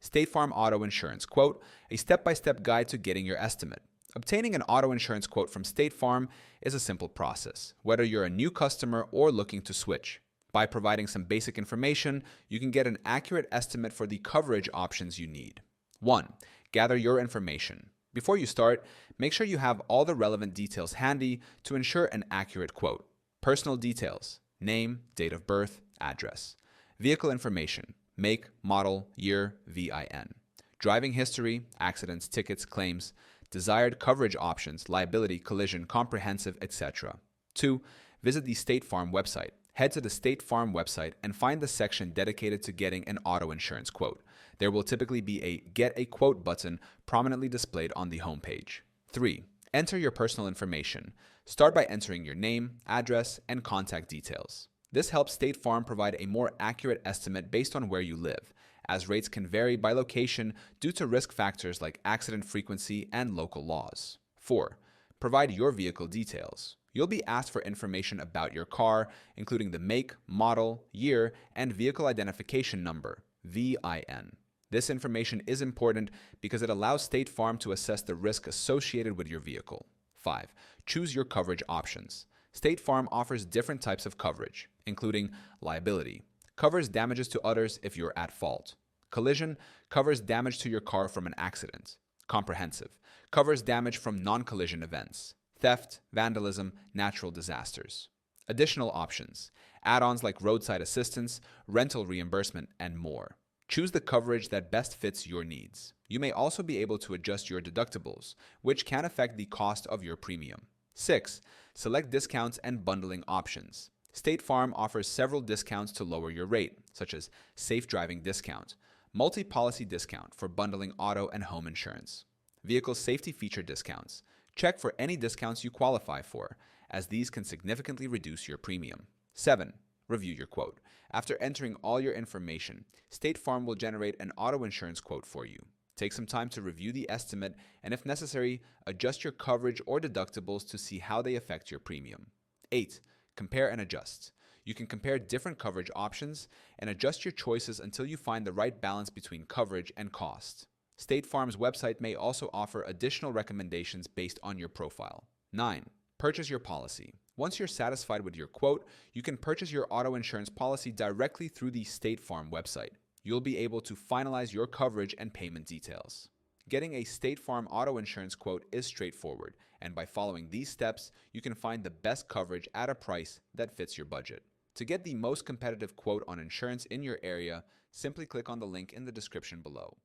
State Farm Auto Insurance Quote, a step-by-step guide to getting your estimate. Obtaining an auto insurance quote from State Farm is a simple process, whether you're a new customer or looking to switch. By providing some basic information, you can get an accurate estimate for the coverage options you need. 1. Gather your information. Before you start, make sure you have all the relevant details handy to ensure an accurate quote. Personal details: name, date of birth, address. Vehicle information: make, model, year, VIN. Driving history, accidents, tickets, claims. Desired coverage options: liability, collision, comprehensive, etc. 2. Visit the State Farm website. Head to the State Farm website and find the section dedicated to getting an auto insurance quote. There will typically be a Get a Quote button prominently displayed on the homepage. 3. Enter your personal information. Start by entering your name, address, and contact details. This helps State Farm provide a more accurate estimate based on where you live, as rates can vary by location due to risk factors like accident frequency and local laws. 4. Provide your vehicle details. You'll be asked for information about your car, including the make, model, year, and vehicle identification number, VIN. This information is important because it allows State Farm to assess the risk associated with your vehicle. 5. Choose your coverage options. State Farm offers different types of coverage, including liability, covers damages to others if you're at fault. Collision covers damage to your car from an accident. Comprehensive covers damage from non-collision events. Theft, vandalism, natural disasters. Additional options: add-ons like roadside assistance, rental reimbursement, and more. Choose the coverage that best fits your needs. You may also be able to adjust your deductibles, which can affect the cost of your premium. 6. Select discounts and bundling options. State Farm offers several discounts to lower your rate, such as safe driving discount, multi-policy discount for bundling auto and home insurance, vehicle safety feature discounts. Check for any discounts you qualify for, as these can significantly reduce your premium. 7. Review your quote. After entering all your information, State Farm will generate an auto insurance quote for you. Take some time to review the estimate and, if necessary, adjust your coverage or deductibles to see how they affect your premium. 8. Compare and adjust. You can compare different coverage options and adjust your choices until you find the right balance between coverage and cost. State Farm's website may also offer additional recommendations based on your profile. 9. Purchase your policy. Once you're satisfied with your quote, you can purchase your auto insurance policy directly through the State Farm website. You'll be able to finalize your coverage and payment details. Getting a State Farm auto insurance quote is straightforward, and by following these steps, you can find the best coverage at a price that fits your budget. To get the most competitive quote on insurance in your area, simply click on the link in the description below.